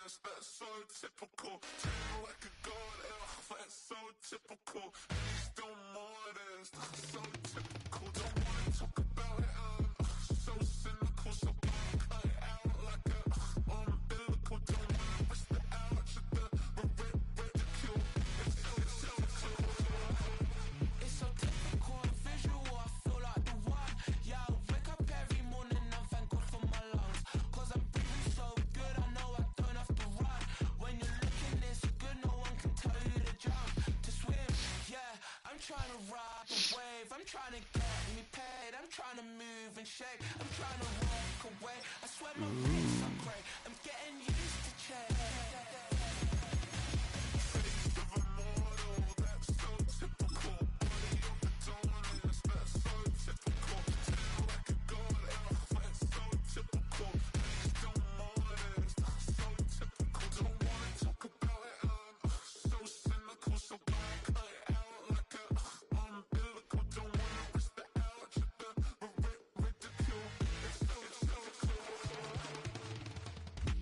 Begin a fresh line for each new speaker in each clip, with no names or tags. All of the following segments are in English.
That's so typical. Turn like a god, that's so typical. Please don't more this. So typical. Don't wanna talk about it. So cynical. So cut it out like a umbilical. Don't wanna risk the ouch of the ridicule. It's so typical and visual. I feel like the one. Yeah, I wake up every morning and thank God for my lungs. Cause I'm breathing so good, I know I don't have to run. When you're looking this good, no one can tell you to jump, to swim. Yeah, I'm trying to ride a wave. I'm trying to get me paid. I'm trying to move and shake. I'm trying to walk away. I swear my wrists are great. I'm getting used to change.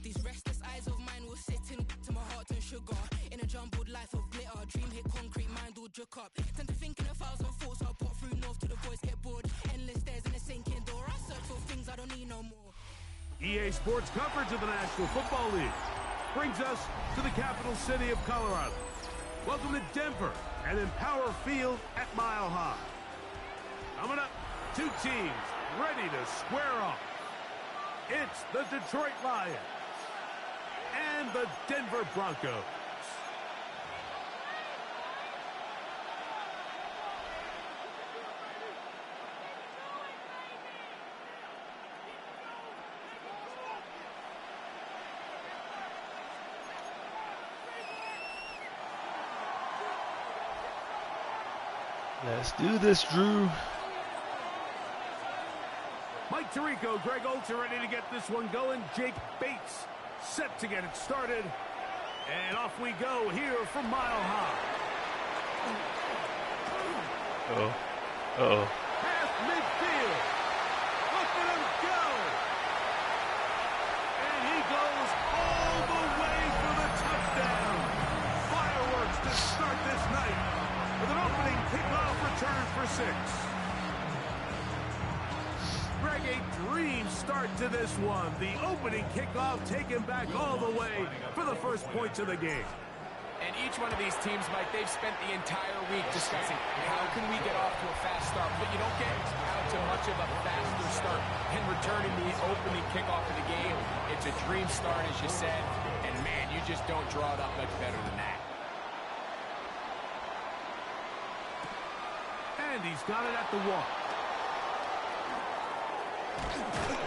These restless eyes of mine will sit into my heart and sugar. In a jumbled life of glitter, dream hit concrete, mind all jook up. Tend to think in 1,000 thoughts, I'll pop through north to the voice, get bored. Endless stairs in a sinking door, I search for things I don't need no more.
EA Sports coverage of the National Football League brings us to the capital city of Colorado. Welcome to Denver and Empower Field at Mile High. Coming up, two teams ready to square off. It's the Detroit Lions and the Denver Broncos.
Let's do this, Drew.
Mike Tirico, Greg Olsen ready to get this one going. Jake Bates set to get it started. And off we go here from Mile High. Past midfield. Look at him go. And he goes all the way for the touchdown. Fireworks to start this night with an opening kickoff return for 6. Greg, a dream start to this one. The opening kickoff taken back all the way for the first points of the game.
And each one of these teams, Mike, they've spent the entire week discussing how can we get off to a fast start. But you don't get out to much of a faster start in returning the opening kickoff of the game. It's a dream start, as you said. And, man, you just don't draw it up much better than that.
And he's got it at the wall.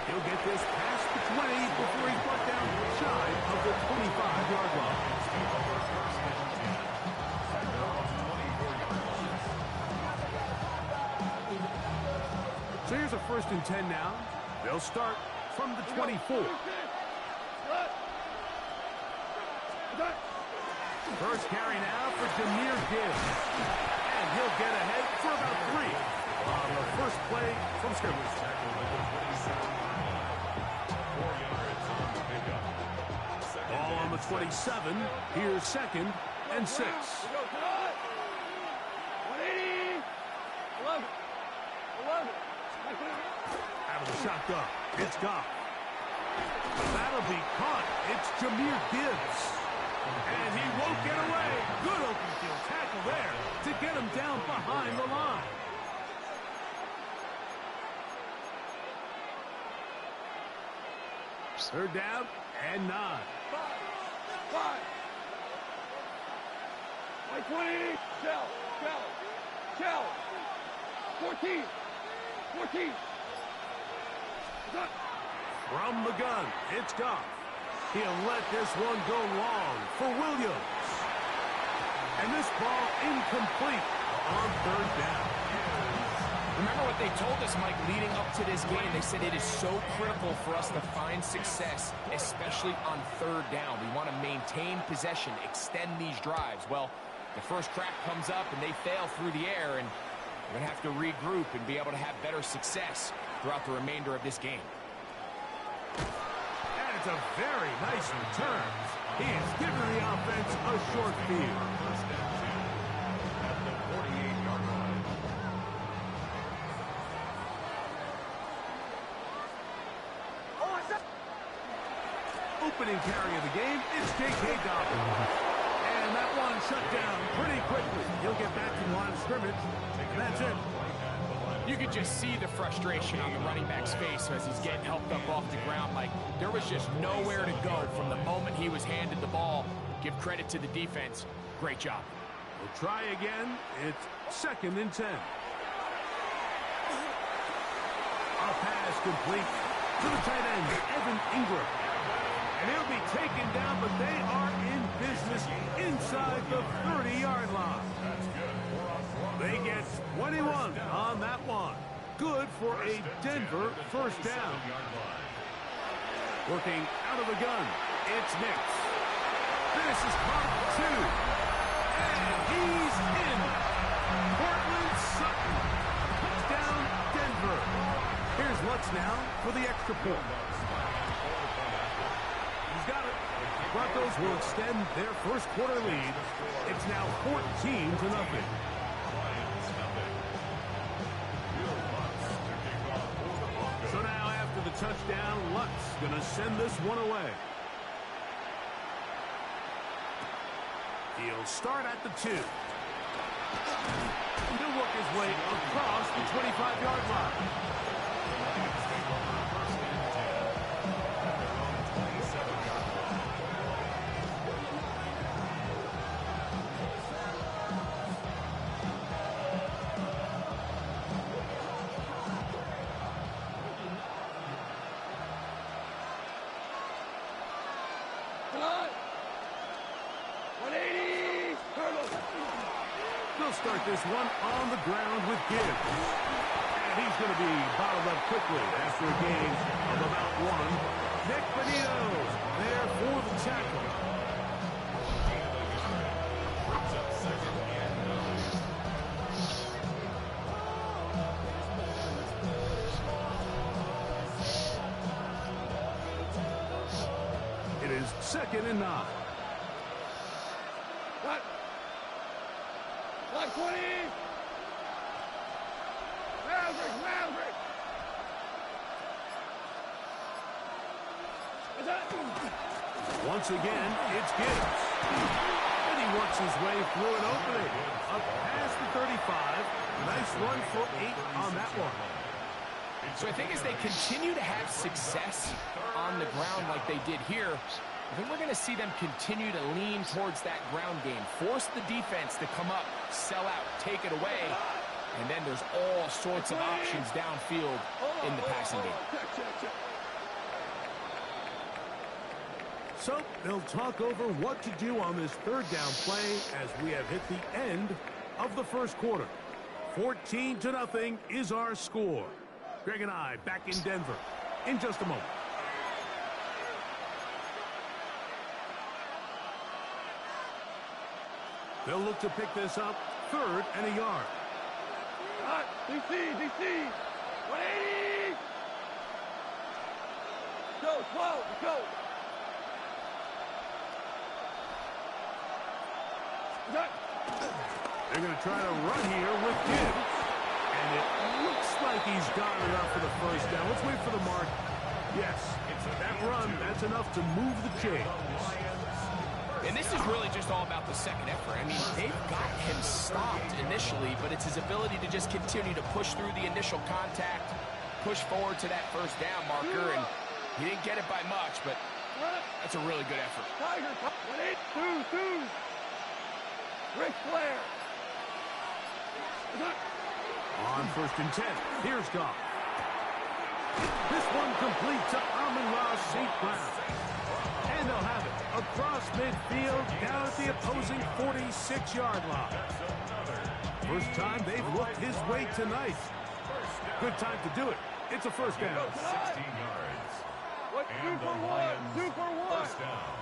He'll get this past the 20 before he's brought down shy of the 25-yard line. So here's a 1st and 10 now. They'll start from the 24. First carry now for Jahmyr Gibbs. And he'll get ahead for about 3 on the first play from scrimmage. Ball on the 27. Here's 2nd and 6. Out of the shotgun. It's Goff. That'll be caught. It's Jahmyr Gibbs. And he won't get away. Good open field tackle there to get him down behind the line. Third down and 9.
5. 20. Shell. 14.
From the gun, it's Goff. He'll let this one go long for Williams. And this ball incomplete on 3rd down.
Remember what they told us, Mike, leading up to this game. They said it is so critical for us to find success, especially on 3rd down. We want to maintain possession, extend these drives. Well, the first crack comes up and they fail through the air, and we're going to have to regroup and be able to have better success throughout the remainder of this game.
And it's a very nice return. He's giving the offense a short field.
At the 48-yard line.
Opening carry of the game, it's J.K. Dobbins. And that one shut down pretty quickly. He'll get back to the line of scrimmage. And that's it.
You could just see the frustration on the running back's face as he's getting helped up off the ground. Like, there was just nowhere to go from the moment he was handed the ball. Give credit to the defense. Great job.
We'll try again. It's 2nd and 10. A pass complete to the tight end, Evan Ingram. And he'll be taken down, but they are in business inside the 30-yard line. They get 21 on that one. Good for a Denver first down. Working out of the gun, it's Nix. This is caught 2. And he's in. Portland Sutton. Touchdown, Denver. Here's Lutz now for the extra point. He's got it. Broncos will extend their first quarter lead. It's now 14-0. So now after the touchdown, Lutz going to send this one away. He'll start at the 2. He'll work his way across the 25-yard line. Start this one on the ground with Gibbs. And he's going to be bottled up quickly after a gain of about 1. Nick Benito there for the tackle. It is 2nd and 9.
Cut. 20! Maverick!
Once again, it's Gibbs. And he works his way through an opening. Up past the 35. Nice run for 8 on that one.
So I think as they continue to have success on the ground like they did here, I think we're going to see them continue to lean towards that ground game. Force the defense to come up, sell out, take it away. And then there's all sorts of options downfield in the passing game.
So they'll talk over what to do on this 3rd down play as we have hit the end of the first quarter. 14-0 is our score. Greg and I back in Denver in just a moment. They'll look to pick this up 3rd and a yard.
DC! 180! Go, 12, go!
They're going to try to run here with Gibbs. And it looks like he's got enough for the first down. Let's wait for the mark. Yes, that run, that's enough to move the chains.
And this is really just all about the second effort. I mean, they've got him stopped initially, but it's his ability to just continue to push through the initial contact, push forward to that first down marker, and he didn't get it by much, but that's a really good effort.
Tiger, 2. Ric Flair.
On 1st and 10, here's Goff. This one complete to Amon-Ra St. Brown. And they'll have it across midfield down at the opposing 46-yard line. First time they've looked his way tonight. Good time to do it. It's a first down.
16 yards.
What, 2 for 1? 2 for 1.
First down.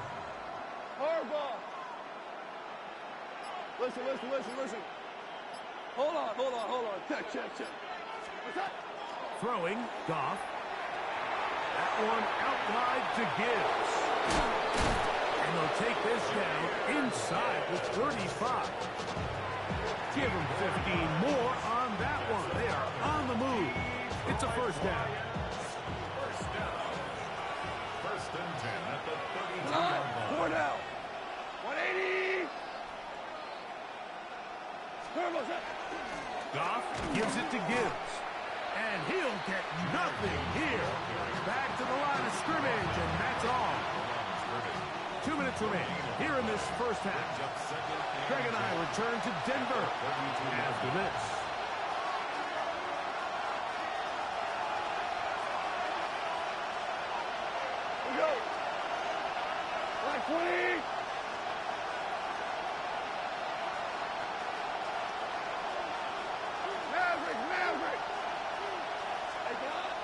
Harbaugh. Listen. Hold on. Check. What's that?
Throwing, Goff. That one out wide to Gibbs. And they'll take this down inside the 35. Give them 15 more on that one. They are on the move. It's a first down.
First and 10 at the 32-yard line.
4 down. 180.
Goff gives it to Gibbs. And he'll get nothing here. Back to the line of scrimmage, and that's all. 2 minutes remaining here in this first half. Greg and I return to Denver after this.
We go. Line 20. Maverick.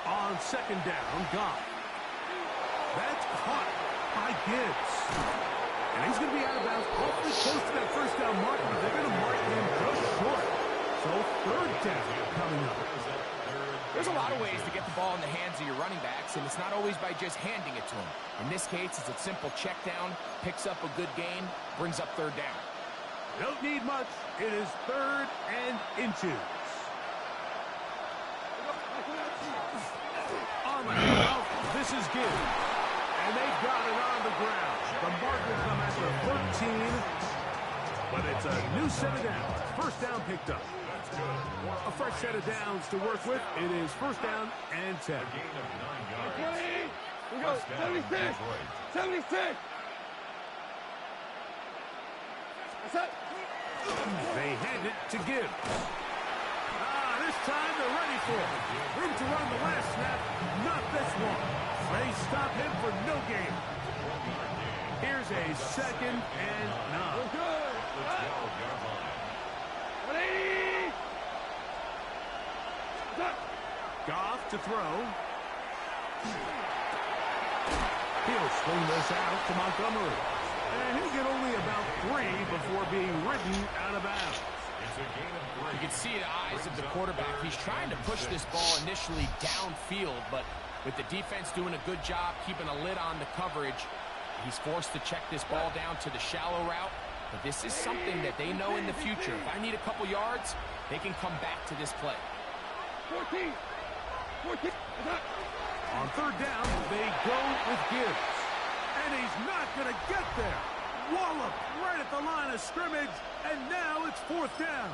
On second down, Goff. That's caught by Gibbs. And he's going to be out of bounds awfully close to that first down mark, but they're going to mark him just short. So third down coming up.
There's a lot of ways to get the ball in the hands of your running backs, and it's not always by just handing it to them. In this case, it's a simple check down, picks up a good gain, brings up third down.
Don't need much. It is third and inches. On the handoff, this is Gibbs. And they got it on the ground. The mark will come at the 13. But it's a new set of downs. First down picked up. A fresh set of downs to work with. It is first down and 10.
A gain of 9 yards.
20. We go.
First down,
76.
Detroit.
76. That's it.
They hand it to Gibbs. This time they're ready for it. Room to run the last snap. Not this one. They stop him for no gain. Here's a second and 9.
We're good.
The 12-yard line.
180.
Goff to throw. He'll swing this out to Montgomery. And he'll get only about 3 before being ridden out of bounds.
It's a gain of 3.
You can see the eyes of the quarterback. He's trying to push this ball initially downfield, but with the defense doing a good job keeping a lid on the coverage, he's forced to check this ball down to the shallow route. But this is something that they know in the future. If I need a couple yards, they can come back to this play.
14.
On third down, they go with Gibbs. And he's not going to get there. Wallop right at the line of scrimmage, and now it's fourth down.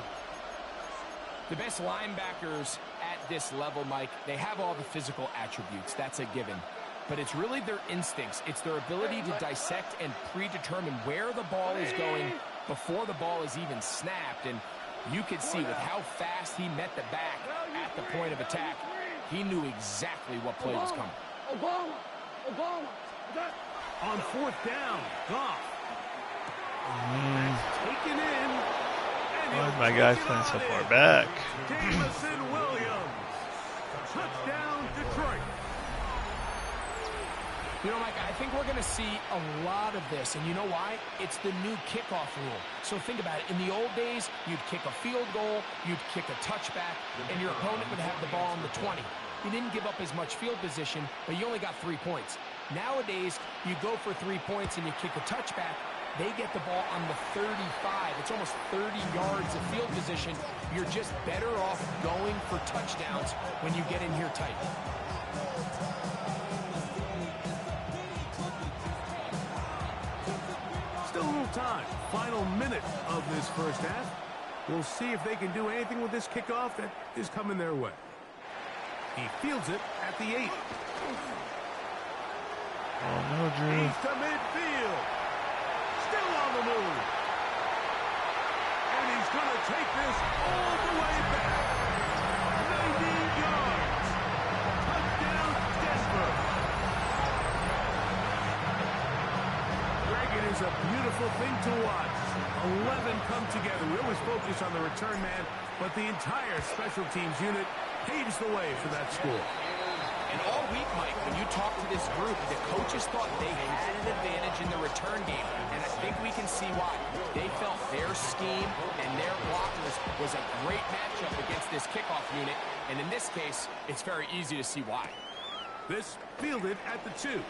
The best linebackers at this level, Mike, they have all the physical attributes. That's a given. But it's really their instincts. It's their ability to dissect and predetermine where the ball is going before the ball is even snapped. And you could see with how fast he met the back at the point of attack, he knew exactly what play was coming.
Obama.
On fourth down, Goff. Taken in.
Why is my guy playing so far back?
Jamison Williams. Touchdown, Detroit.
You know, Mike, I think we're going to see a lot of this, and you know why? It's the new kickoff rule. So think about it. In the old days, you'd kick a field goal, you'd kick a touchback, and your opponent would have the ball on the 20. You didn't give up as much field position, but you only got 3 points. Nowadays, you go for 3 points and you kick a touchback. They get the ball on the 35. It's almost 30 yards of field position. You're just better off going for touchdowns when you get in here tight.
Still a little time. Final minute of this first half. We'll see if they can do anything with this kickoff that is coming their way. He fields it at the 8.
Oh, no, Drew.
He's to midfield. Still on the move. And he's going to take this all the way back. 90 yards. Touchdown, Denver. Greg, it is a beautiful thing to watch. 11 come together. We always focus on the return man, but the entire special teams unit paves the way for that score.
And all week, Mike, when you talk to this group, the coaches thought they had an advantage in the return game. And I think we can see why. They felt their scheme and their blockers was a great matchup against this kickoff unit. And in this case, it's very easy to see why.
This fielded at the 2.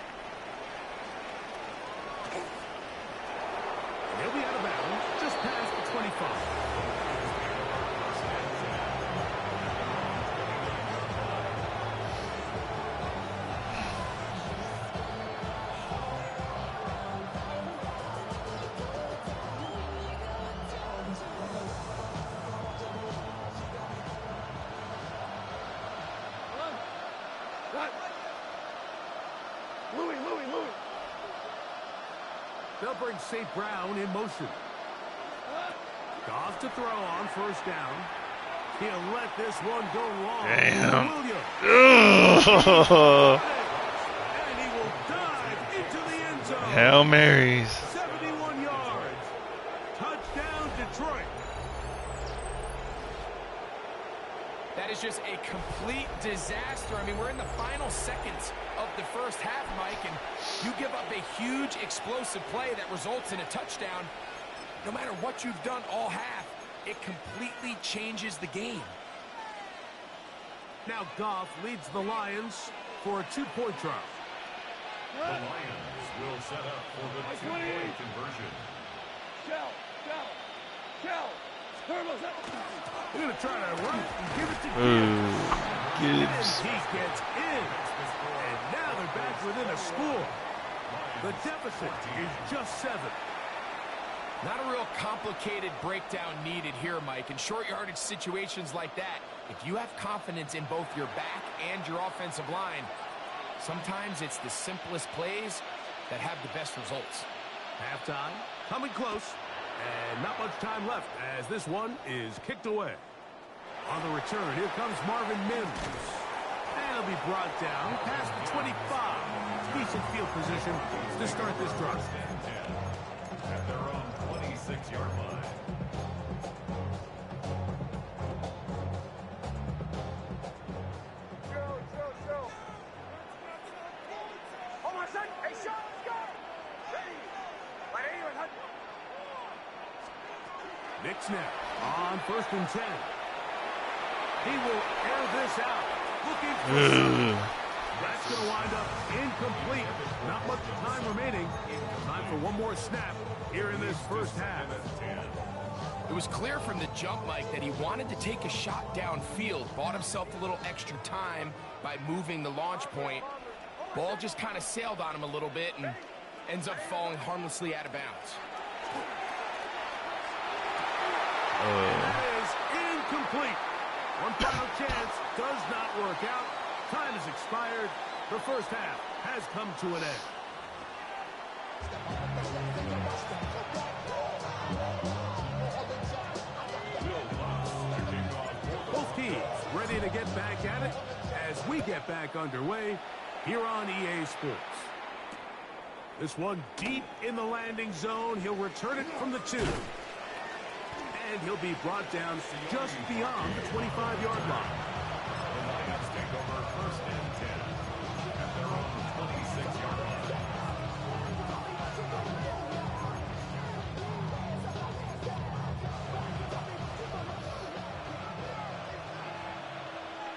They'll bring St. Brown in motion. Goff to throw on first down. He'll let this one go long.
Damn.
And he will dive into the end zone.
Hail Marys.
71 yards. Touchdown, Detroit.
That is just a complete disaster. I mean, we're in the final seconds of the first half, Mike, and you give up a huge explosive play that results in a touchdown. No matter what you've done all half, it completely changes the game.
Now Goff leads the Lions for a 2-point try.
The Lions will set up for the 2-point conversion.
Shell. Turbo's up.
They're going to try to run it and give it to
Gibbs.
And he gets in. And now they're back within a score. The deficit is just 7.
Not a real complicated breakdown needed here, Mike. In short yardage situations like that, if you have confidence in both your back and your offensive line, sometimes it's the simplest plays that have the best results.
Halftime, coming close, and not much time left as this one is kicked away. On the return, here comes Marvin Mims. And he'll be brought down past the 25. Decent field position to start this drive.
At their own 26-yard line.
Hold on a sec. Hey, Sean, let's go. Ready.
Nick snap on 1st and 10. He will air this out. Looking for that's going to wind up incomplete. Not much time remaining. Time for one more snap here in this first half.
It was clear from the jump, Mike, that he wanted to take a shot downfield. Bought himself a little extra time by moving the launch point. Ball just kind of sailed on him a little bit and ends up falling harmlessly out of bounds.
That is incomplete. One final chance does not work out. Time has expired. The first half has come to an end. Both teams ready to get back at it as we get back underway here on EA Sports. This one deep in the landing zone. He'll return it from the 2. And he'll be brought down just beyond the 25-yard line.
The Lions take over 1st and 10 at their own 26-yard line.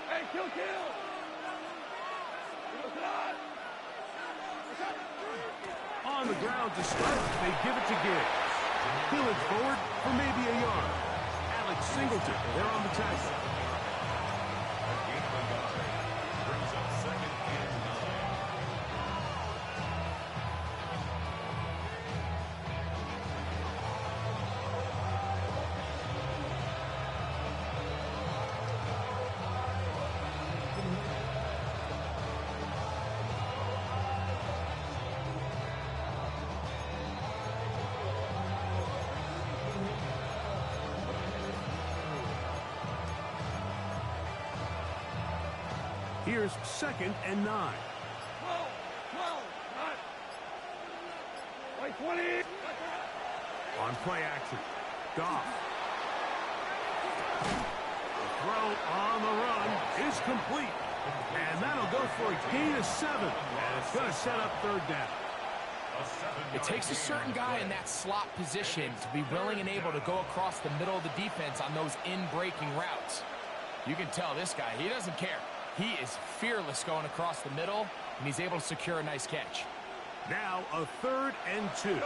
Hey, kill.
On the ground to start, they give it to Gibbs. Peel it forward for maybe a yard. Alex Singleton, they're on the tackle.
Brings up 2nd and 9.
Here's 2nd and 9.
20.
On play action, Goff. The throw on the run is complete. And that'll go for a gain of 7. And it's going to set up 3rd down.
It takes a certain guy in that slot position to be willing and able to go across the middle of the defense on those in-breaking routes. You can tell this guy, he doesn't care. He is fearless going across the middle, and he's able to secure a nice catch.
Now a 3rd and 2.
120.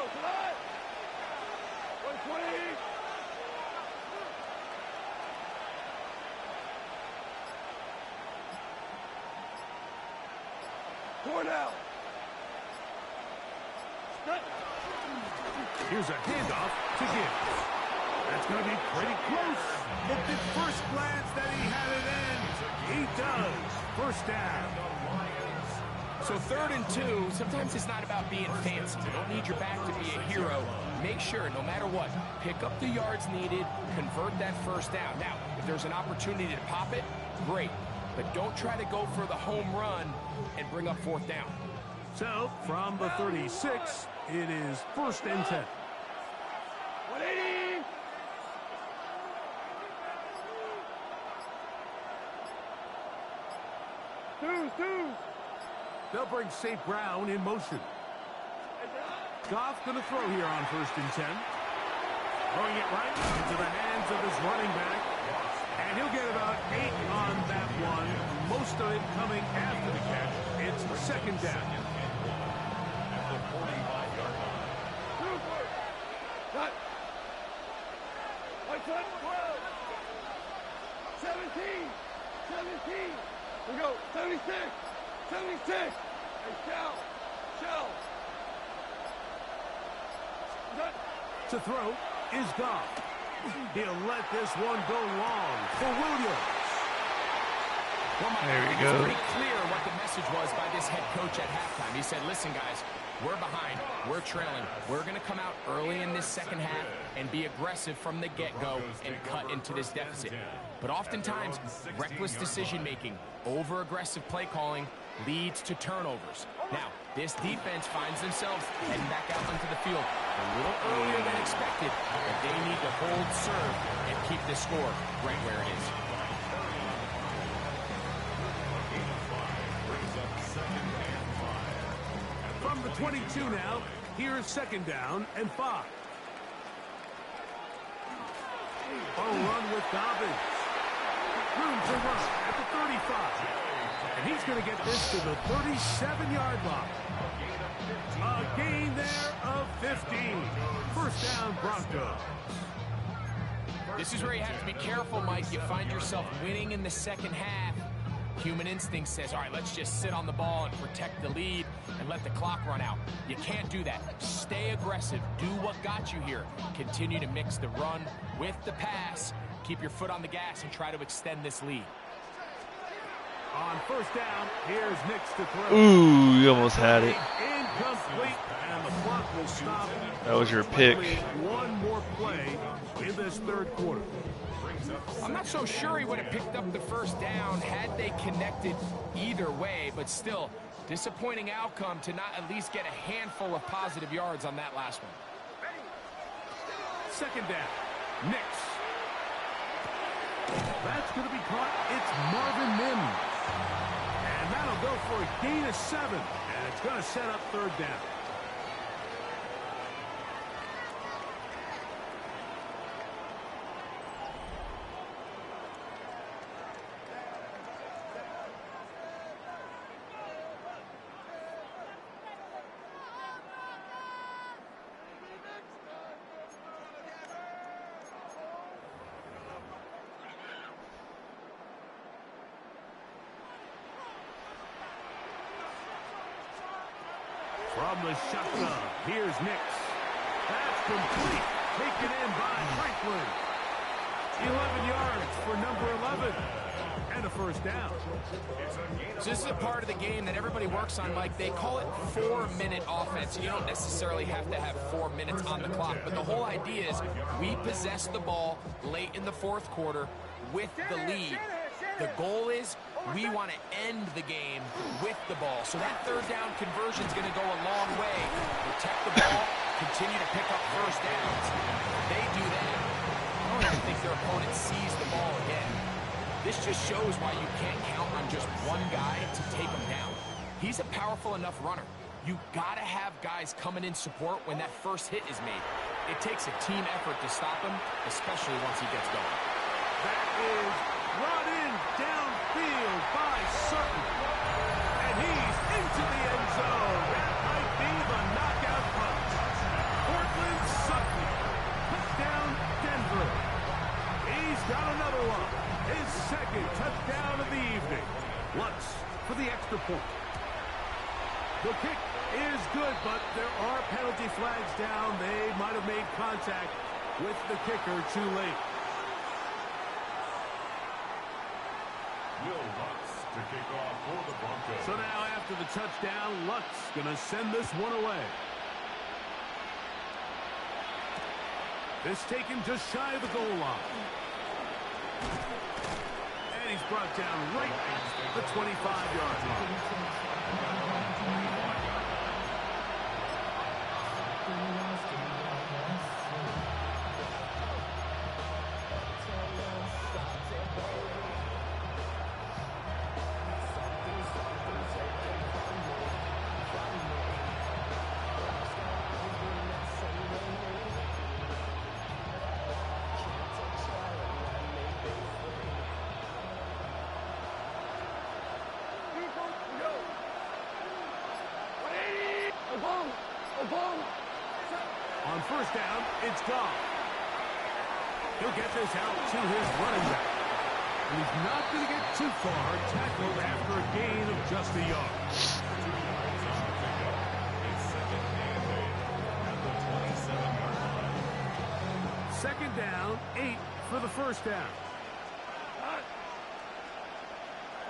Cornell.
Here's a handoff to Gibbs. That's going to be pretty close. Looked at first glance that he had it in. He does. First down.
So 3rd and 2, sometimes it's not about being fancy. You don't need your back to be a hero. Make sure, no matter what, pick up the yards needed, convert that first down. Now, if there's an opportunity to pop it, great. But don't try to go for the home run and bring up 4th down.
So, from the 36, it is 1st and 10.
180. Two.
They'll bring St. Brown in motion. Goff going to throw here on 1st and 10. Throwing it right into the hands of his running back. And he'll get about 8 on that one. Most of it coming after the catch. It's 2nd down.
At the 45-yard line.
Cut. 12. 17. We go. 76. Hey, shell. Cut.
To throw is Goff. He'll let this one go long for Williams.
Well,
There we
it's
go.
pretty clear what the message was by this head coach at halftime. He said, listen, guys, we're behind. We're trailing. We're going to come out early in this second half and be aggressive from the get-go and cut into this deficit. But oftentimes, reckless decision-making, over-aggressive play calling leads to turnovers. Now, this defense finds themselves heading back out onto the field a little earlier than expected, but they need to hold serve and keep this score right where it is.
From the 22 now, here's 2nd down and 5. Run with Dobbins. Room to run at the 35. And he's going to get this to the 37-yard line. A gain there of 15. 1st down, Broncos.
This is where you have to be careful, Mike. You find yourself winning in the second half. Human instinct says, all right, let's just sit on the ball and protect the lead and let the clock run out. You can't do that. Stay aggressive. Do what got you here. Continue to mix the run with the pass. Keep your foot on the gas and try to extend this lead.
On 1st down, here's Nix to throw.
Ooh, you almost had it.
Incomplete, and the clock will stop.
That was your pick.
One more play in this 3rd quarter.
I'm not so sure he would have picked up the 1st down had they connected either way, but still, disappointing outcome to not at least get a handful of positive yards on that last one.
2nd down, Nix. That's going to be caught. It's Marvin Mims. And that'll go for a gain of 7. And it's going to set up 3rd down. From the shotgun, here's Nix. That's complete. Taken in by Franklin. 11 yards for number 11. And a 1st down.
So this is a part of the game that everybody works on, Mike. They call it 4-minute offense. You don't necessarily have to have 4 minutes on the clock, but the whole idea is we possess the ball late in the 4th quarter with the lead. The goal is we want to end the game with the ball. So that 3rd down conversion is going to go a long way. Protect the ball, continue to pick up 1st downs. If they do that, I don't even think their opponent sees the ball again. This just shows why you can't count on just one guy to take him down. He's a powerful enough runner. You got to have guys coming in support when that first hit is made. It takes a team effort to stop him, especially once he gets going.
That is run in downfield by Sutton. And he's into the end zone. That might be the knockout punch. Cortland Sutton. Touchdown, Denver. He's got another one. His 2nd touchdown of the evening. Lutz for the extra point. The kick is good, but there are penalty flags down. They might have made contact with the kicker too late.
Will Lutz to kick off for the Broncos.
So now after the touchdown, Luck's going to send this one away. This taken just shy of the goal line. And he's brought down right at the 25-yard line. On first down, it's gone. He'll get this out to his running back. And he's not going to get too far, tackled after a gain of just a yard. Second down, 8 for the first down.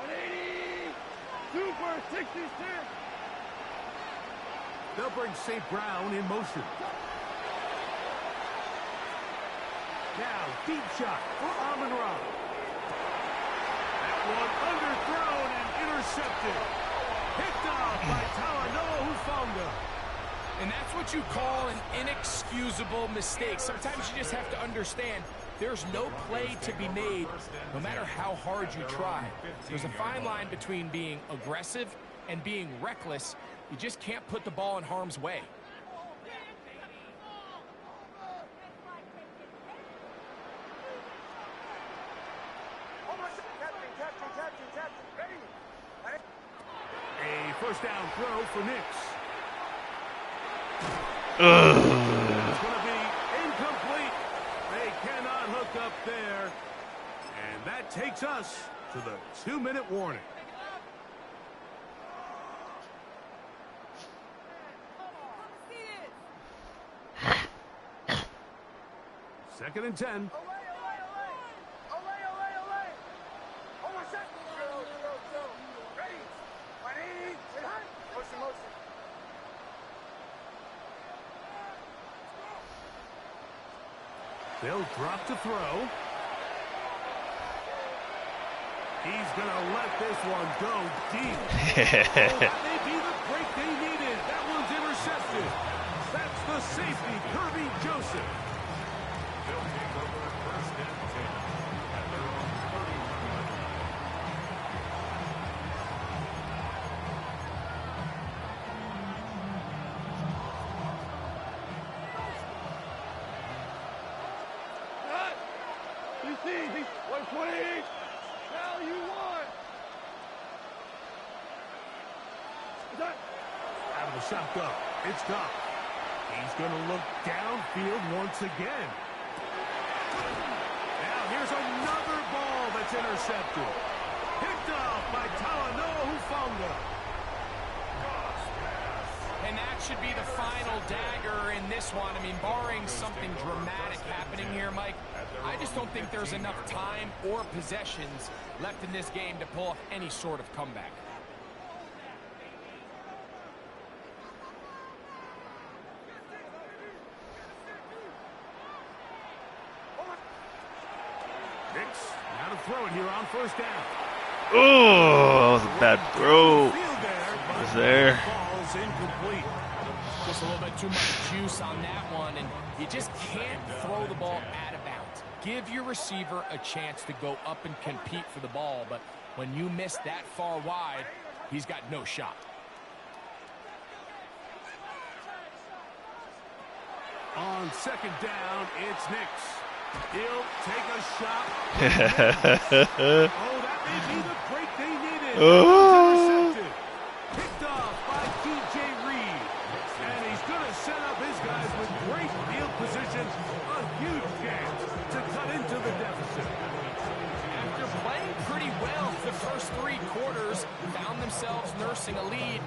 180! Super 66!
They'll bring St. Brown in motion. Now, deep shot for Amon-Ra. That one underthrown and intercepted. Picked off by Talanoa Hufanga.
And that's what you call an inexcusable mistake. Sometimes you just have to understand there's no play to be made, no matter how hard you try. There's a fine line between being aggressive and being reckless. You just can't put the ball in harm's way.
A first down throw for Nix. It's going to be incomplete. They cannot hook up there. And that takes us to the 2-minute warning. Second and 10. They'll drop to throw. He's going to let this one go deep. Oh, that may be the break they needed. That one's intercepted. That's the safety, Kirby Joseph.
They'll take over first and 10 at their own 31.
You see, 120. Now you want.
Out of the shotgun, it's Goff. He's going to look downfield once again. Now here's another ball that's intercepted. Picked off by Talanoa Hufanga.
And that should be the final dagger in this one. I mean, barring something dramatic happening here, Mike, I just don't think there's enough time or possessions left in this game to pull off any sort of comeback.
Nix, now to throw it here on first down.
Oh, that was a bad throw.
Was
there.
Ball's incomplete.
Just a little bit too much juice on that one, and you just can't throw the ball out of bounds. Give your receiver a chance to go up and compete for the ball, but when you miss that far wide, he's got no shot.
On second down, it's Nix. He'll take a shot. Oh, that may be the break they needed. Intercepted. Picked off by DJ Reed. And he's going to set up his guys with great field position. A huge chance to cut into the deficit.
After playing pretty well the first 3 quarters, found themselves nursing a lead.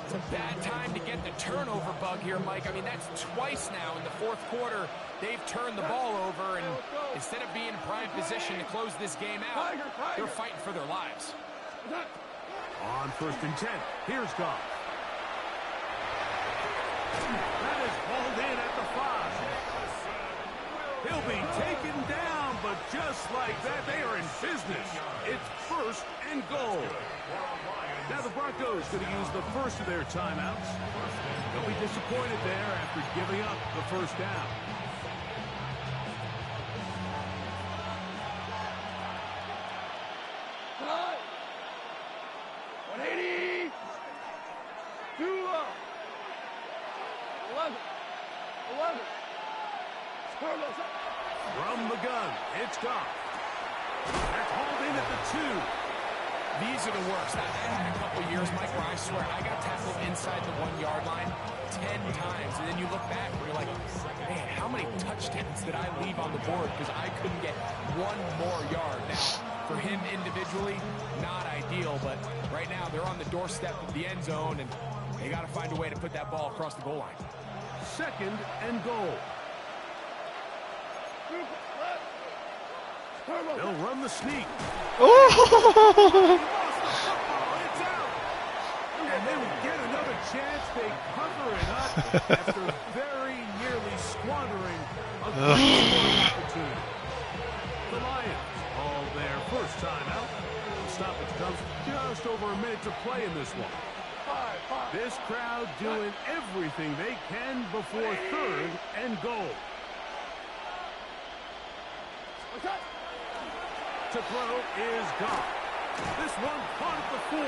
It's a bad time to get the turnover bug here, Mike. I mean, that's twice now in the 4th quarter. They've turned the ball over, and instead of being in prime position to close this game out, they're fighting for their lives.
On 1st and 10, here's Goff. That is hauled in at the 5. He'll be taken down, but just like that, they are in business. It's 1st and goal. Now the Broncos going to use the first of their timeouts. They'll be disappointed there after giving up the first down.
Time. 180. 2 up. 11. 11.
From the gun, it's Goff. That's hauled in at the 2.
These are the worst. I've had a couple years, Mike, where I swear I got tackled inside the 1-yard line 10 times. And then you look back and you're like, man, how many touchdowns did I leave on the board because I couldn't get one more yard? Now, for him individually, not ideal, but right now they're on the doorstep of the end zone, and they got to find a way to put that ball across the goal line.
2nd and goal. They'll run the sneak.
Oh!
It's out. And they will get another chance. They cover it up after very nearly squandering a good opportunity. The Lions all their first time out. The stoppage comes just over a minute to play in this one. This crowd doing everything they can before 3rd and goal. To throw is Goff. This one caught at the 4.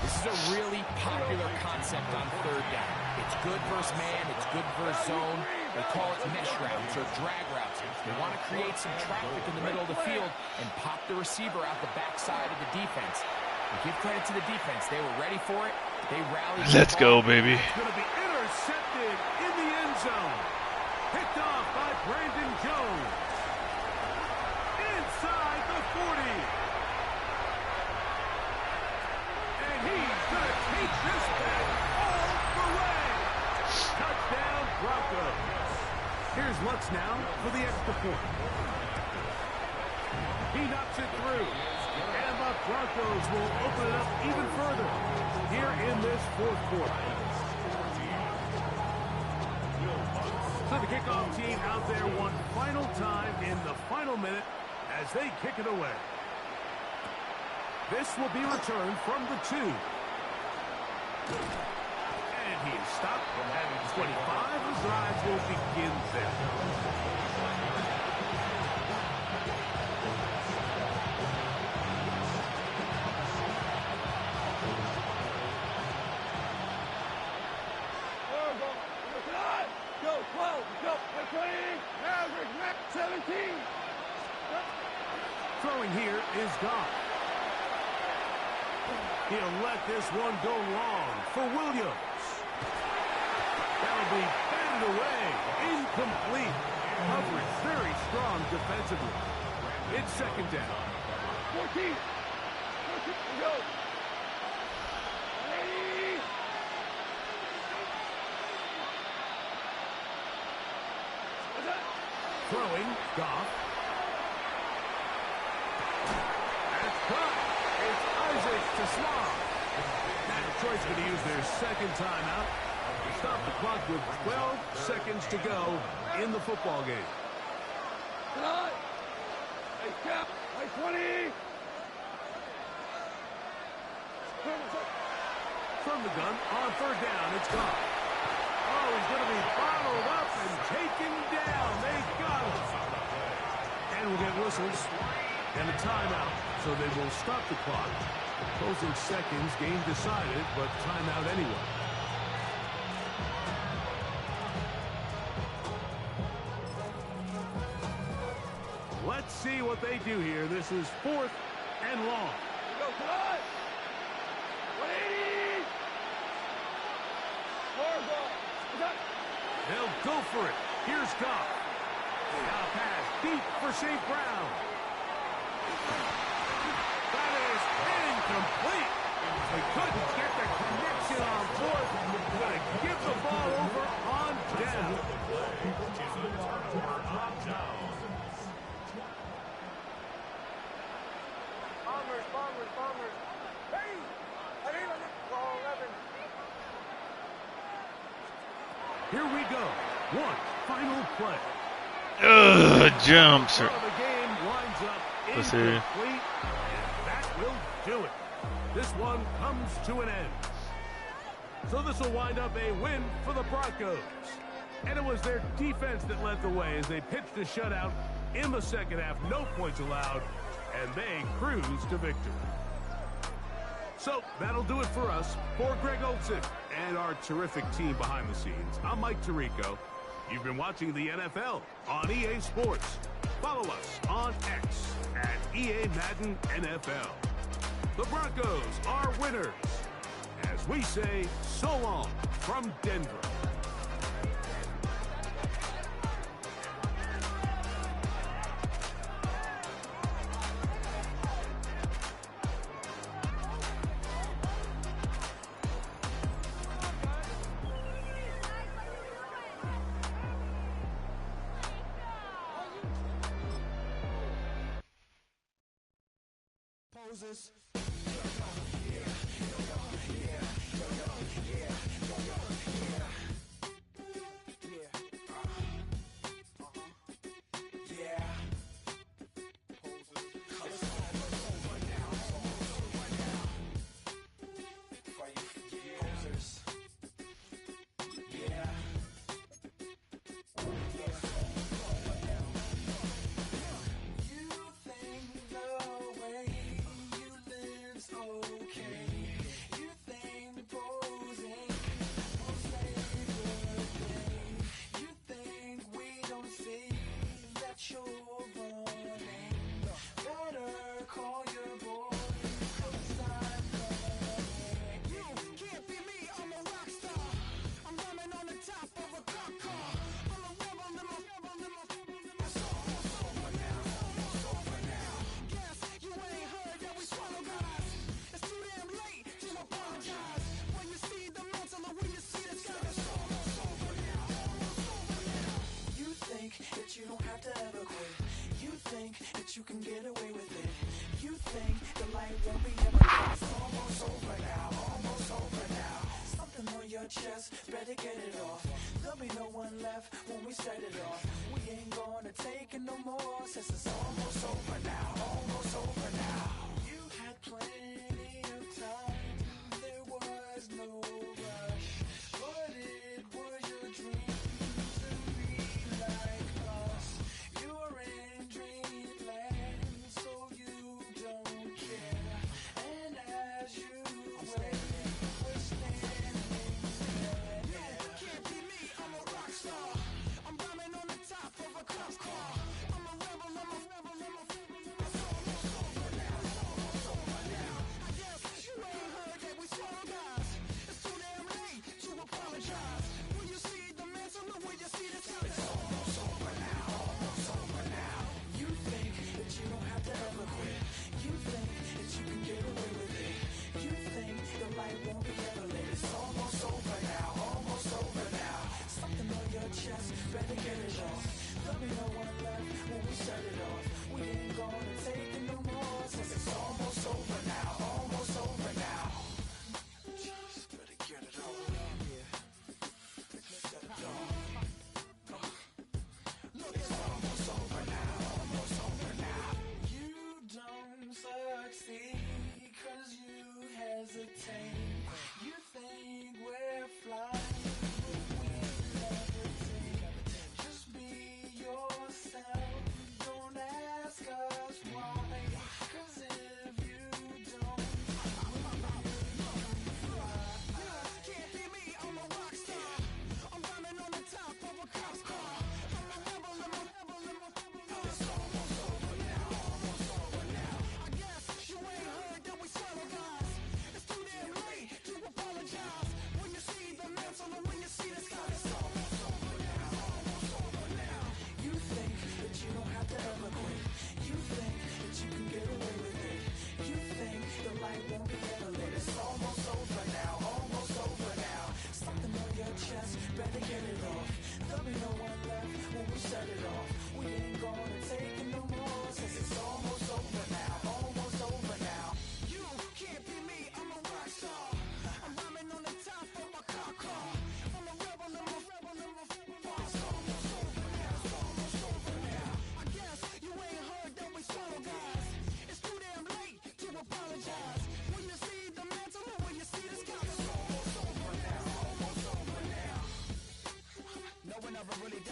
This is a really popular concept on 3rd down. It's good versus man, it's good versus zone. They call it mesh routes or drag routes. They want to create some traffic in the middle of the field and pop the receiver out the backside of the defense. But give credit to the defense. They were ready for it. They rallied.
Let's go, baby.
It's going to be intercepted in the end zone. Picked off by Brandon Jones. Inside the 40. And he's going to take this back all the way. Touchdown, Broncos. Here's Lutz now for the extra point. He knocks it through. And the Broncos will open it up even further here in this 4th quarter. So the kickoff team out there one final time in the final minute as they kick it away. This will be returned from the 2. And he is stopped at 25. The drive will begin there.
Go, 12, go, 20, average, max 17.
Throwing here is Goff. He'll let this one go long for Williams. That'll be batted away. Incomplete. Coverage very strong defensively. It's 2nd down.
14. 14, go. 80.
Throwing, Goff. That's caught. It's Isaac to Slav. Now Detroit's going to use their 2nd timeout. Stop the clock with 12 seconds to go in the football game.
Tonight. Hey, cap. Hey, 20.
From the gun, on 3rd down, it's Goff. Oh, he's going to be bottled up and taken down. They got him. And we'll get whistles and a timeout, so they will stop the clock. Closing seconds, game decided, but timeout anyway. Let's see what they do here. This is 4th and long.
Go, tonight. 180. More ball.
They'll go for it. Here's Goff. Now pass deep for St. Brown. That is incomplete. They couldn't get the connection on 4th. Going to give the ball over on down. Bombers.
Bombers. Hey! I need them. Call 11.
Here we go. One final play.
Jumps.
Well, the game winds up
Let's see.
incomplete, and that will do it. This one comes to an end. So this will wind up a win for the Broncos. And it was their defense that led the way as they pitched a shutout in the second half. No points allowed, and they cruised to victory. So that'll do it for us. For Greg Olson and our terrific team behind the scenes, I'm Mike Tirico. You've been watching the NFL on EA Sports. Follow us on X at EA Madden NFL. The Broncos are winners. As we say, so long from Denver.
Poses. You don't have to ever quit. You think that you can get away with it. You think the light won't be ever lit. It's almost over now, almost over now. Something on your chest, better get it off. There'll be no one left when we set it off. We ain't gonna take it no more, since it's almost over now, almost over now. You had plenty of time, there was no rush, but it was your dream.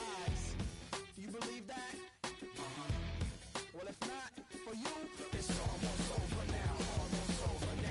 sabotage. Do you believe that? Well, if not, for you, it's almost over now. Almost over now.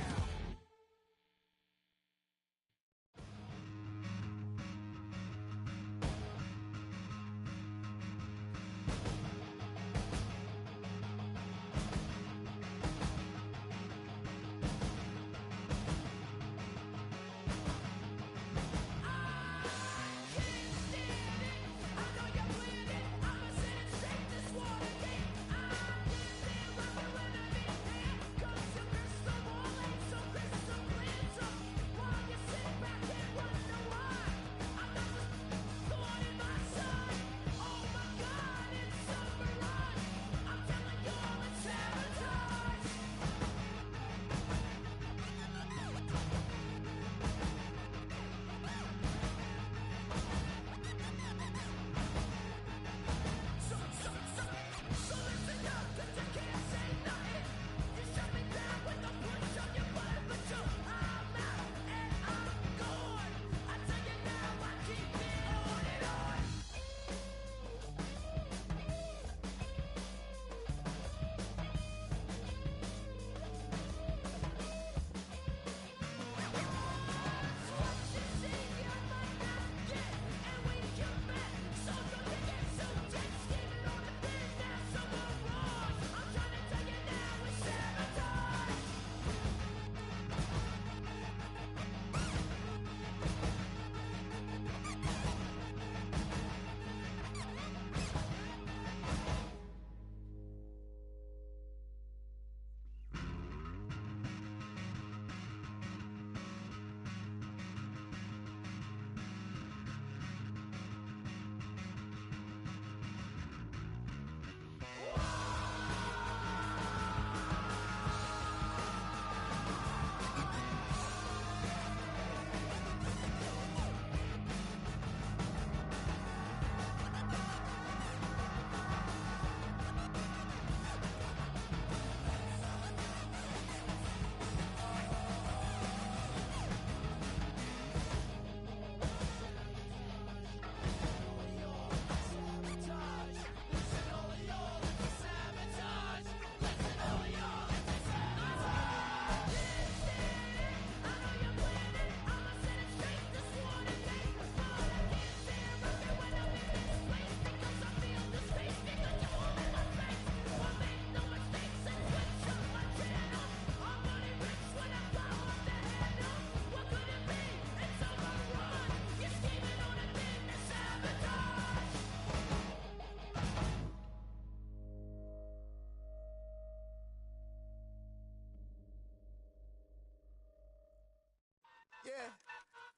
Yeah,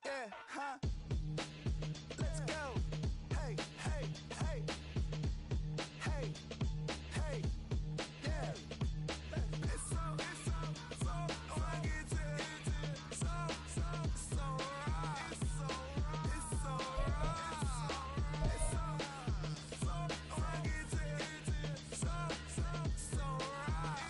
yeah, huh? Let's go. Hey, hey, hey. Hey, hey, yeah. It's so rugged. So right. It's so right. It's so rugged. It's so right.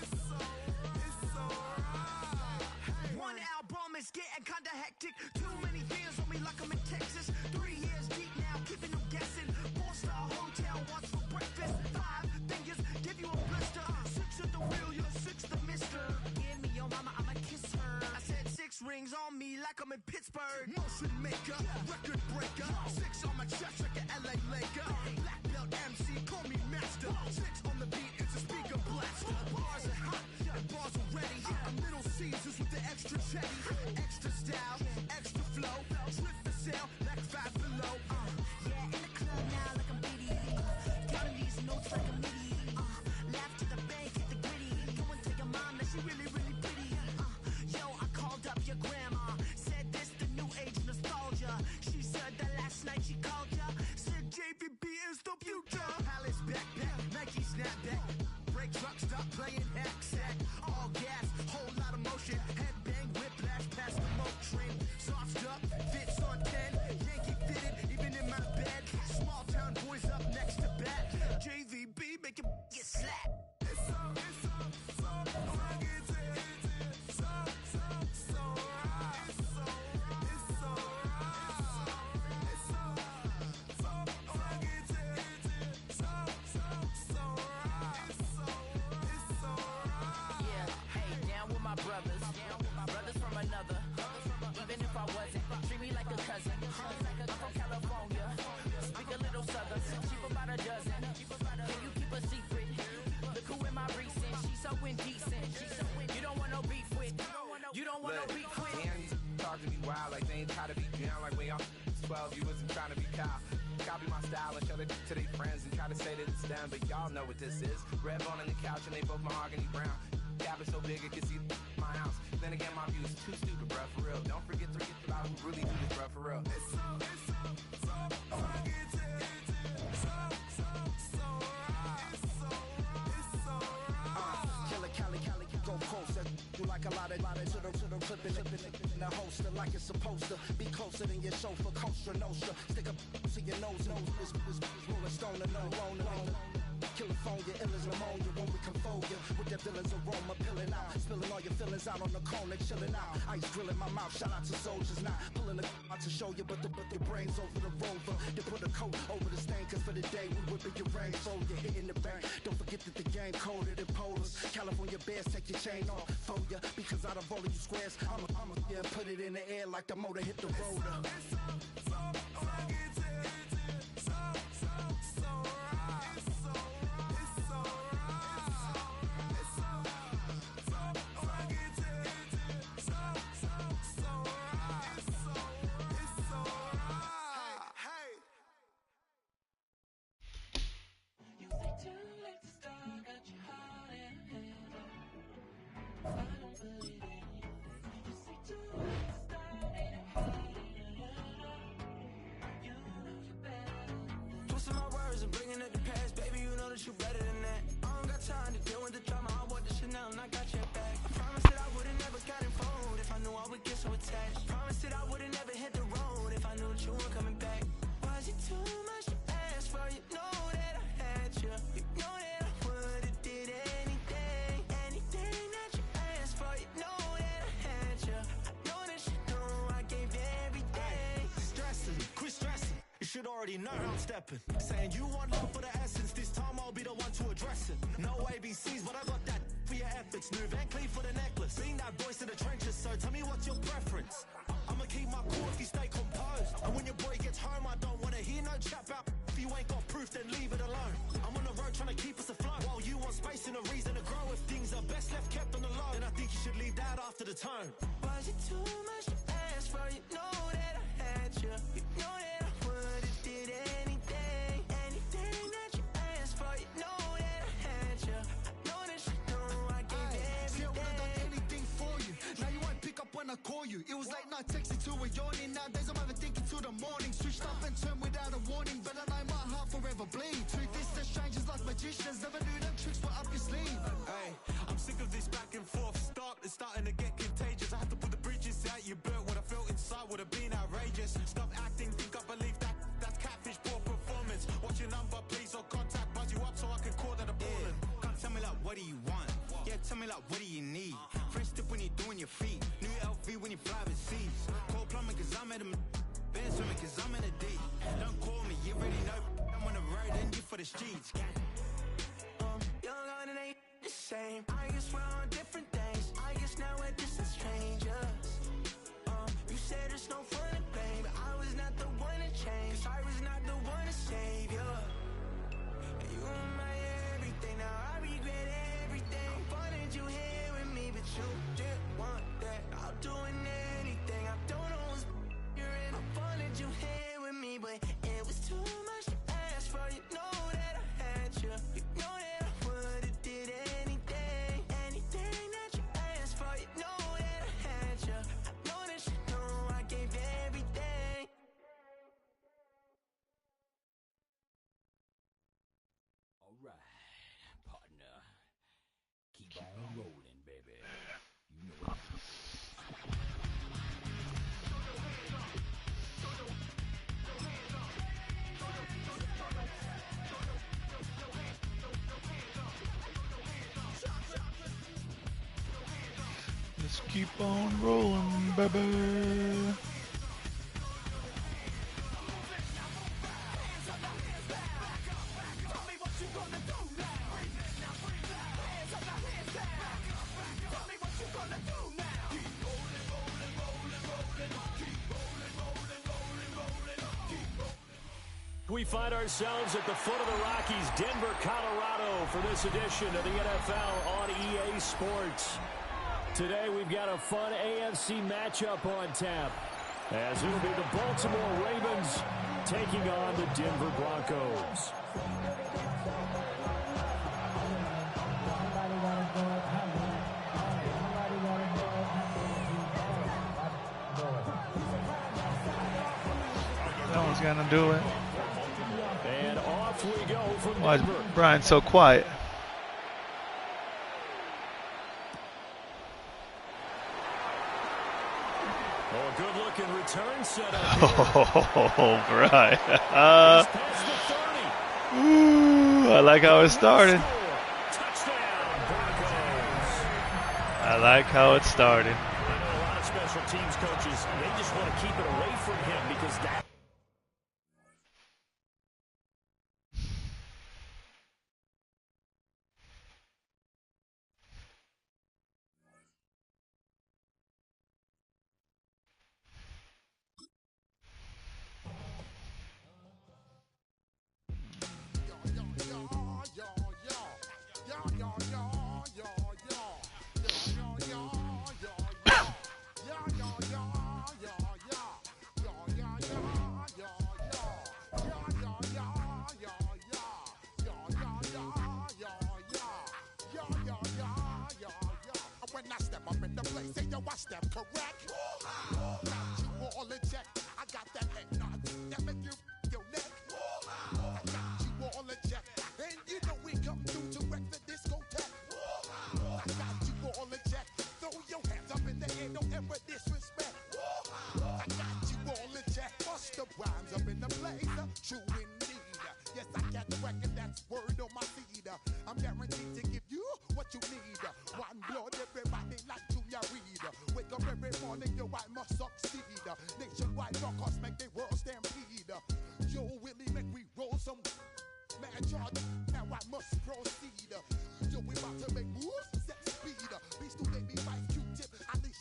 It's so right. One album is getting kinda hectic. Too many years on me like I'm in Texas. 3 years deep now, keeping them guessing. 4-star hotel, what's for breakfast? 5 fingers, give you a blister. 6 at the wheel, you're 6 the mister. Give me your mama, I'ma kiss her. I said 6 rings on me like I'm in Pittsburgh. Motion maker, record breaker. 6 on my chest like an LA Laker. Black belt MC, call me master. 6 on the beat, it's a speaker blaster. Bars are hot, and bars are ready. I'm Little Caesars with the extra chetty. Extra style, extra flow. Trip for sale, like 5 below. Yeah, in the club now like I'm BD. Counting these notes like a MIDI. Laugh to the bank, hit the gritty. Go and tell your mom that she really, really pretty. Yo, I called up your grandma. Said this the new age nostalgia. She said that last night she called ya. Said JVB is the future. Palace backpack, Nike snapback. Break truck, stop playing hack sack. All gas, whole lot of motion. Headbang, whiplash, past the moat train. Soft stuff, fits on 10. Yankee fitted, even in my bed. Small town boys up next to bat. JVB make it get slapped. It's so rugged. So rugged. a dozen. Can you keep a secret? Look who in my recent. She's so indecent. You don't want no beef with. You don't want no beef with.
Damn, these talk to me wild like they ain't try to be down. Like when y'all 12, you wasn't trying to be Kyle. Copy my style and show it to their friends and try to say that it's them, but y'all know what this is. Red bone on the couch and they both mahogany brown. Cabin so big it can see my house. Then again, my view is too stupid, bruh, for real. Don't forget to get about who really do this, bruh, for real. It's so
go closer, do like a lot of to the clipping in the holster like it's supposed to be closer than your chauffeur, Costa Nostra. Stick up to your nose, rolling stone and no rolling. California, ill as pneumonia when we come for you. With that villain's aroma, pilling out. Spilling all your feelings out on the corner, chilling out. Ice grilling my mouth, shout out to soldiers. Not pulling the out to show you, but the brains over the rover. They put a coat over the stain, cause for the day we whipping your rain. So you're hitting the bank. Don't forget that the game colder than polars. California bears, take your chain off for ya. Because out of all of you squares, I'm a yeah, put it in the air like the motor hit the rotor.
Twisting my words and bringing up the past, baby, you know that you better than that. I don't got time to deal with the drama, I want the Chanel and I got your back. I promised that I would've never got involved if I knew I would get so attached. I promised that I would've never hit the road if I knew that you weren't coming back. Was it too much to ask for? You know that I had you. You know that I would've did anything that you asked for. You know that I had you. I know that you know I gave everything.
Stressing, quit stressing. You should already know how I'm stepping. Saying you want love for the essence, this time I'll be the one to address it. No ABCs, but I got that for your efforts. New Van Cleef for the necklace. Being that voice in the trenches, so tell me what's your preference. I'ma keep my cool if you stay composed. And when your boy gets home, I don't wanna hear no chat about if you ain't got proof, then leave it alone. I'm on the road trying to keep us afloat, while you want space and a reason to grow. If things are best left kept on the low, then I think you should leave that after the tone.
Was it too much to ask for? You know that I had you. You know that I would've did anything that you asked for. You know that I had you. I know that you know I gave everything.
See, I would've done anything for you. Now you won't pick up when I call you. It was late night texting to a yawning. Nowadays I'm overthinking till the morning. Switched up and turned without a warning, but I know my heart forever bleed. Truth is that strangers like magicians never knew them tricks were up your sleeve.
Hey, I'm sick of this back and forth. It's starting to get contagious. I had to put the bridges out you built. What I felt inside would have been outrageous. Stop acting, think I believe that's catfish, poor performance. What's your number, please, or contact, buzz you up so I can call that a ballin'.
Come tell me like, what do you want? Yeah, tell me like, what do you need? French tip when you're doing your feet. New LV when you fly overseas. Call plumbing cause I'm at a been swimming cause I'm in a D. Don't call me, you already know I'm on the road and you for the streets.
Young and it ain't the same. I guess we're on different things. I guess now we're distant strangers. You said it's no fun to blame, but I was not the one to change. I was not the one to save you. You were my everything. Now I regret everything. I wanted you here with me, but you didn't want that. I'll do anything. I don't know what's you're in. I wanted you here with me, but it was too much to ask for. You know that I had you. You know that I would've did anything that you asked for. You know that I had you. I know that you know I gave everything.
All right, partner. Keep on rolling, baby. You know it.
Let's keep on rolling, baby.
we find ourselves at the foot of the Rockies, Denver, Colorado, for this edition of the NFL on EA Sports. Today we've got a fun AFC matchup on tap, as it'll be the Baltimore Ravens taking on the Denver Broncos.
That one's gonna do it.
And off we go from
Why is
Denver.
Brian so quiet?
Oh, good-looking return setup.
Oh, Brian. Ooh, I like how it started. I like how it started.
I know a lot of special teams coaches, they just want to keep it away from him because that.
I step correct. Got you all in check. I got that head nod that make you your neck. I got you all in check. And you know we come through to wreck the discotheque. I got you all in check. Throw your hands up in the air, don't ever disrespect. I got you all in check. Bust the rhymes up in the place. True indeed. Yes, I got the record, that's word on my feed. I'm guaranteed to give you what you need. One blood, everybody like Junior Reed. Wake up every morning, yo, I must succeed. Nationwide knockouts make the world stampede. Yo, Willie, make we roll some mad charge. Now I